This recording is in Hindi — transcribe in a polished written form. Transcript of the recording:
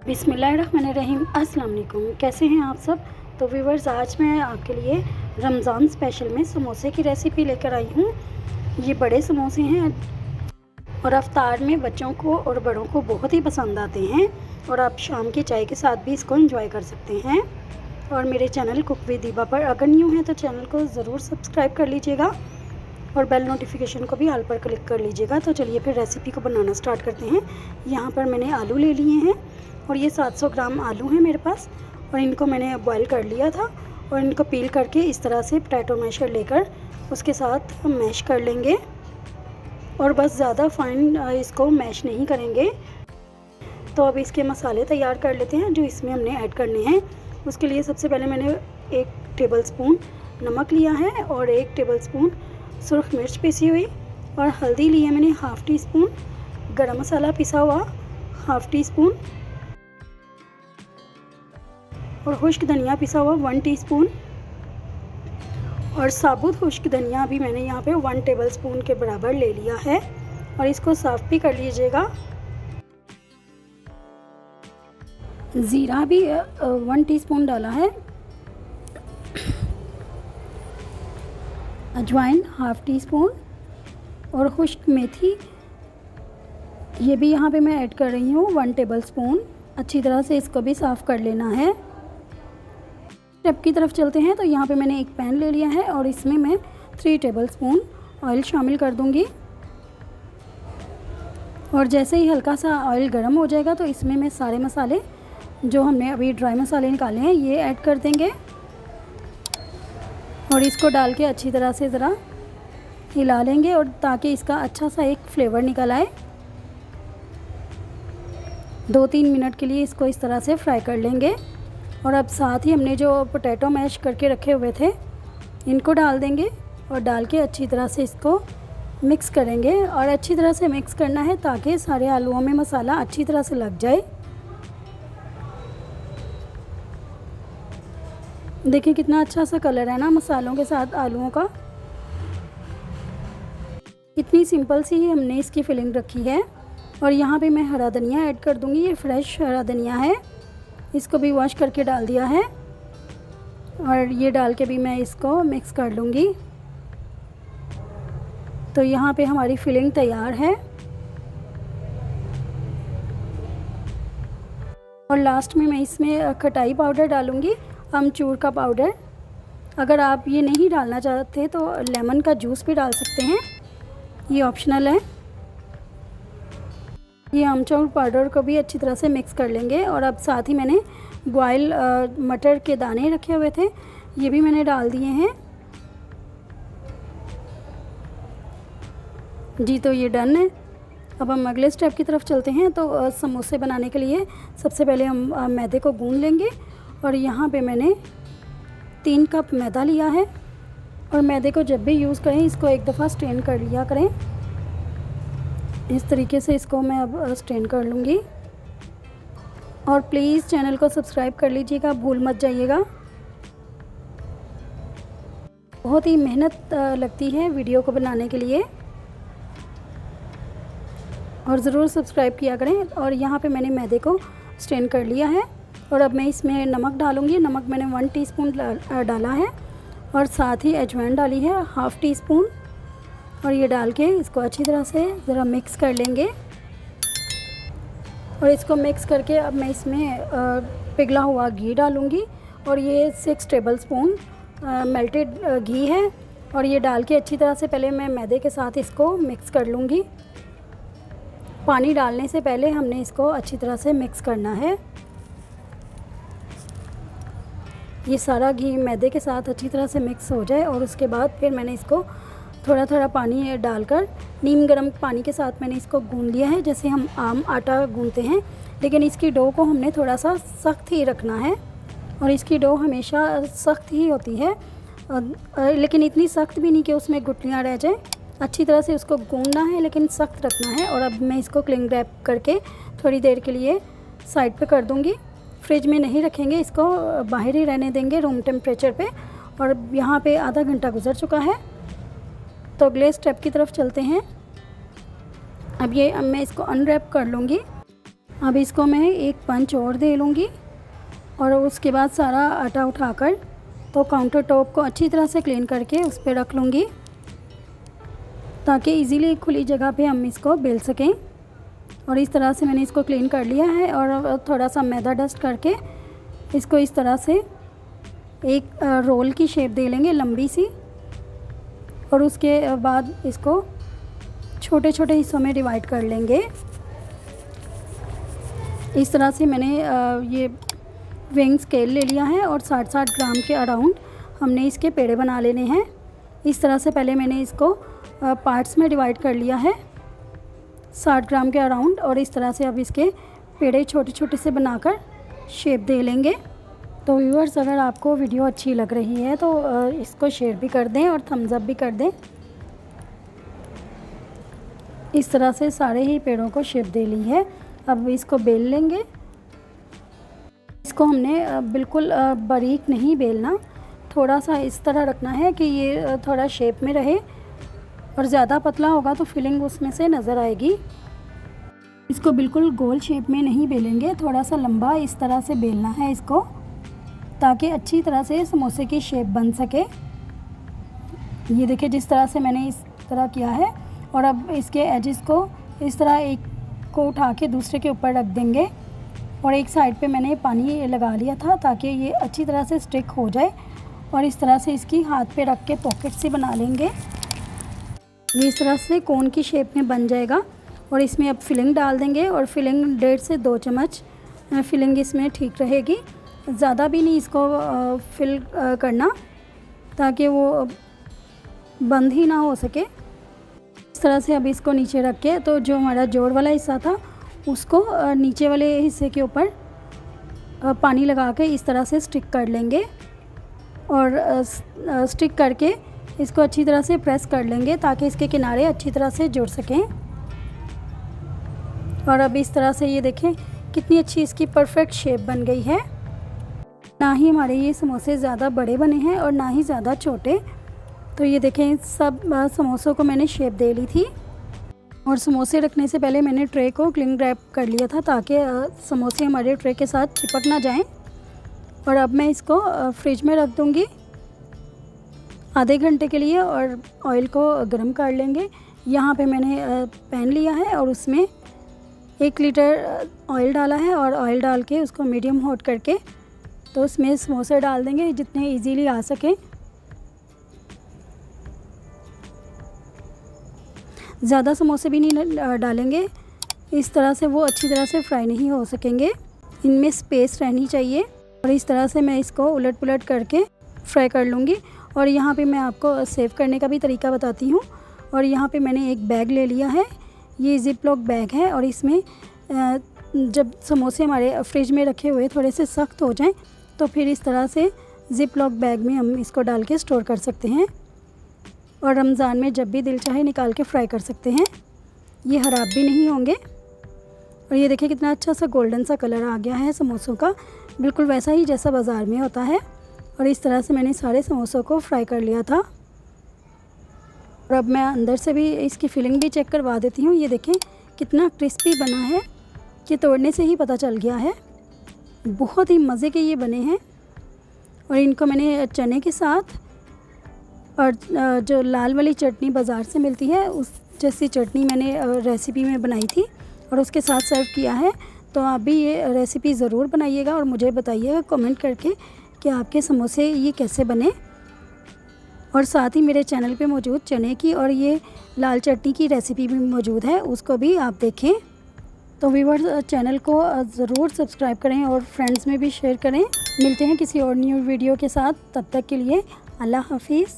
बिस्मिल्लाहिर्रहमानिर्रहीम। अस्सलाम वालेकुम। कैसे हैं आप सब। तो व्यूवर्स, आज मैं आपके लिए रमज़ान स्पेशल में समोसे की रेसिपी लेकर आई हूँ। ये बड़े समोसे हैं और अफ्तार में बच्चों को और बड़ों को बहुत ही पसंद आते हैं और आप शाम की चाय के साथ भी इसको एंजॉय कर सकते हैं। और मेरे चैनल कुक विद दीबा पर अगर न्यू हैं तो चैनल को ज़रूर सब्सक्राइब कर लीजिएगा और बेल नोटिफिकेशन को भी ऑल पर क्लिक कर लीजिएगा। तो चलिए फिर रेसिपी को बनाना स्टार्ट करते हैं। यहाँ पर मैंने आलू ले लिए हैं और ये 700 ग्राम आलू हैं मेरे पास और इनको मैंने बॉईल कर लिया था और इनको पील करके इस तरह से पोटैटो मैशर लेकर उसके साथ मैश कर लेंगे और बस ज़्यादा फाइन इसको मैश नहीं करेंगे। तो अब इसके मसाले तैयार कर लेते हैं जो इसमें हमने ऐड करने हैं। उसके लिए सबसे पहले मैंने 1 टेबलस्पून नमक लिया है और 1 टेबलस्पून सुरख मिर्च पीसी हुई और हल्दी ली है मैंने हाफ़ टी स्पून, गरम मसाला पिसा हुआ हाफ़ टी स्पून और खुश्क धनिया पिसा हुआ 1 टीस्पून और साबुत खुश्क धनिया भी मैंने यहाँ पे 1 टेबलस्पून के बराबर ले लिया है और इसको साफ़ भी कर लीजिएगा। ज़ीरा भी 1 टीस्पून डाला है, अजवाइन हाफ़ टी स्पून और खुश्क मेथी ये भी यहाँ पे मैं ऐड कर रही हूँ 1 टेबलस्पून। अच्छी तरह से इसको भी साफ़ कर लेना है। स्टेप की तरफ चलते हैं। तो यहाँ पे मैंने एक पैन ले लिया है और इसमें मैं 3 टेबलस्पून ऑयल शामिल कर दूँगी और जैसे ही हल्का सा ऑयल गर्म हो जाएगा तो इसमें मैं सारे मसाले जो हमने अभी ड्राई मसाले निकाले हैं ये ऐड कर देंगे और इसको डाल के अच्छी तरह से ज़रा हिला लेंगे और ताकि इसका अच्छा सा एक फ्लेवर निकल आए। 2-3 मिनट के लिए इसको इस तरह से फ्राई कर लेंगे और अब साथ ही हमने जो पोटैटो मैश करके रखे हुए थे इनको डाल देंगे और डाल के अच्छी तरह से इसको मिक्स करेंगे और अच्छी तरह से मिक्स करना है ताकि सारे आलूओं में मसाला अच्छी तरह से लग जाए। देखिए कितना अच्छा सा कलर है ना मसालों के साथ आलूओं का। इतनी सिंपल सी ही हमने इसकी फिलिंग रखी है और यहाँ पे मैं हरा धनिया ऐड कर दूँगी। ये फ्रेश हरा धनिया है, इसको भी वॉश करके डाल दिया है और ये डाल के भी मैं इसको मिक्स कर लूँगी। तो यहाँ पे हमारी फिलिंग तैयार है और लास्ट में मैं इसमें खटाई पाउडर डालूँगी, अमचूर का पाउडर। अगर आप ये नहीं डालना चाहते तो लेमन का जूस भी डाल सकते हैं, ये ऑप्शनल है। ये अमचूर पाउडर को भी अच्छी तरह से मिक्स कर लेंगे और अब साथ ही मैंने बॉयल मटर के दाने रखे हुए थे ये भी मैंने डाल दिए हैं जी। तो ये डन है। अब हम अगले स्टेप की तरफ चलते हैं। तो समोसे बनाने के लिए सबसे पहले हम मैदे को गूंद लेंगे और यहाँ पे मैंने 3 कप मैदा लिया है और मैदे को जब भी यूज़ करें इसको एक दफ़ा स्ट्रेन कर लिया करें। इस तरीके से इसको मैं अब स्ट्रेन कर लूँगी और प्लीज़ चैनल को सब्सक्राइब कर लीजिएगा, भूल मत जाइएगा। बहुत ही मेहनत लगती है वीडियो को बनाने के लिए और ज़रूर सब्सक्राइब किया करें। और यहाँ पे मैंने मैदे को स्ट्रेन कर लिया है और अब मैं इसमें नमक डालूँगी। नमक मैंने 1 टीस्पून डाला है और साथ ही अजवाइन डाली है हाफ़ टी स्पून और ये डाल के इसको अच्छी तरह से ज़रा मिक्स कर लेंगे और इसको मिक्स करके अब मैं इसमें पिघला हुआ घी डालूँगी और ये 6 टेबलस्पून मेल्टेड घी है और ये डाल के अच्छी तरह से पहले मैं मैदे के साथ इसको मिक्स कर लूँगी। पानी डालने से पहले हमने इसको अच्छी तरह से मिक्स करना है। ये सारा घी मैदे के साथ अच्छी तरह से मिक्स हो जाए और उसके बाद फिर मैंने इसको थोड़ा थोड़ा पानी डालकर नीम गर्म पानी के साथ मैंने इसको गूंद लिया है जैसे हम आम आटा गूंदते हैं, लेकिन इसकी डो को हमने थोड़ा सा सख्त ही रखना है और इसकी डो हमेशा सख्त ही होती है लेकिन इतनी सख्त भी नहीं कि उसमें गुठलियाँ रह जाएं। अच्छी तरह से उसको गूंदना है लेकिन सख्त रखना है। और अब मैं इसको क्लिंग रैप करके थोड़ी देर के लिए साइड पे कर दूँगी। फ्रिज में नहीं रखेंगे, इसको बाहर ही रहने देंगे रूम टेम्परेचर पे। और यहाँ पे आधा घंटा गुजर चुका है तो अगले स्टेप की तरफ चलते हैं। अब मैं इसको अनरैप कर लूँगी अब इसको मैं एक पंच और दे लूँगी और उसके बाद सारा आटा उठाकर तो काउंटर टॉप को अच्छी तरह से क्लीन करके उस पर रख लूँगी, ताकि इजीली खुली जगह पे हम इसको बेल सकें। और इस तरह से मैंने इसको क्लीन कर लिया है और थोड़ा सा मैदा डस्ट करके इसको इस तरह से एक रोल की शेप दे लेंगे लंबी सी, और उसके बाद इसको छोटे छोटे हिस्सों में डिवाइड कर लेंगे। इस तरह से मैंने ये वेइंग स्केल ले लिया है और 60-60 ग्राम के अराउंड हमने इसके पेड़े बना लेने हैं। इस तरह से पहले मैंने इसको पार्ट्स में डिवाइड कर लिया है 60 ग्राम के अराउंड, और इस तरह से अब इसके पेड़े छोटे छोटे से बनाकर शेप दे लेंगे। तो व्यूअर्स, अगर आपको वीडियो अच्छी लग रही है तो इसको शेयर भी कर दें और थम्स अप भी कर दें। इस तरह से सारे ही पेड़ों को शेप दे ली है। अब इसको बेल लेंगे। इसको हमने बिल्कुल बारीक नहीं बेलना, थोड़ा सा इस तरह रखना है कि ये थोड़ा शेप में रहे, और ज़्यादा पतला होगा तो फिलिंग उसमें से नज़र आएगी। इसको बिल्कुल गोल शेप में नहीं बेलेंगे, थोड़ा सा लंबा इस तरह से बेलना है इसको, ताकि अच्छी तरह से समोसे की शेप बन सके। ये देखिए जिस तरह से मैंने इस तरह किया है। और अब इसके एजेस को इस तरह एक को उठा के दूसरे के ऊपर रख देंगे, और एक साइड पे मैंने पानी लगा लिया था ताकि ये अच्छी तरह से स्टिक हो जाए। और इस तरह से इसकी हाथ पे रख के पॉकेट से बना लेंगे। ये इस तरह से कोन की शेप में बन जाएगा। और इसमें अब फिलिंग डाल देंगे, और फिलिंग 1.5 से 2 चम्मच फिलिंग इसमें ठीक रहेगी। ज़्यादा भी नहीं इसको फिल करना, ताकि वो बंद ही ना हो सके। इस तरह से अब इसको नीचे रख के तो जो हमारा जोड़ वाला हिस्सा था उसको नीचे वाले हिस्से के ऊपर पानी लगा के इस तरह से स्टिक कर लेंगे, और स्टिक करके इसको अच्छी तरह से प्रेस कर लेंगे ताकि इसके किनारे अच्छी तरह से जुड़ सकें। और अब इस तरह से ये देखें कितनी अच्छी इसकी परफेक्ट शेप बन गई है। ना ही हमारे ये समोसे ज़्यादा बड़े बने हैं और ना ही ज़्यादा छोटे। तो ये देखें सब समोसों को मैंने शेप दे ली थी, और समोसे रखने से पहले मैंने ट्रे को क्लिंग रैप कर लिया था ताकि समोसे हमारे ट्रे के साथ चिपक ना जाएं। और अब मैं इसको फ्रिज में रख दूँगी आधे घंटे के लिए, और ऑयल को गर्म कर लेंगे। यहाँ पे मैंने पैन लिया है और उसमें 1 लीटर ऑयल डाला है, और ऑयल डाल के उसको मीडियम हॉट करके तो उसमें समोसे डाल देंगे जितने इजीली आ सकें। ज़्यादा समोसे भी नहीं डालेंगे, इस तरह से वो अच्छी तरह से फ्राई नहीं हो सकेंगे, इनमें स्पेस रहनी चाहिए। और इस तरह से मैं इसको उलट पुलट करके फ्राई कर लूँगी। और यहाँ पे मैं आपको सेव करने का भी तरीका बताती हूँ। और यहाँ पे मैंने एक बैग ले लिया है, ये ज़िप लॉक बैग है, और इसमें जब समोसे हमारे फ्रिज में रखे हुए थोड़े से सख्त हो जाएं तो फिर इस तरह से ज़िप लॉक बैग में हम इसको डाल के स्टोर कर सकते हैं, और रमज़ान में जब भी दिल चाहे निकाल के फ्राई कर सकते हैं। ये ख़राब भी नहीं होंगे। और ये देखिए कितना अच्छा सा गोल्डन सा कलर आ गया है समोसों का, बिल्कुल वैसा ही जैसा बाज़ार में होता है। और इस तरह से मैंने सारे समोसों को फ्राई कर लिया था। और अब मैं अंदर से भी इसकी फिलिंग भी चेक करवा देती हूँ। ये देखें कितना क्रिस्पी बना है, कि तोड़ने से ही पता चल गया है। बहुत ही मज़े के ये बने हैं। और इनको मैंने चने के साथ, और जो लाल वाली चटनी बाज़ार से मिलती है उस जैसी चटनी मैंने रेसिपी में बनाई थी, और उसके साथ सर्व किया है। तो आप भी ये रेसिपी ज़रूर बनाइएगा और मुझे बताइएगा कमेंट करके कि आपके समोसे ये कैसे बने। और साथ ही मेरे चैनल पे मौजूद चने की और ये लाल चटनी की रेसिपी भी मौजूद है, उसको भी आप देखें। तो व्यूअर्स, चैनल को ज़रूर सब्सक्राइब करें और फ्रेंड्स में भी शेयर करें। मिलते हैं किसी और न्यू वीडियो के साथ, तब तक के लिए अल्लाह हाफिज़।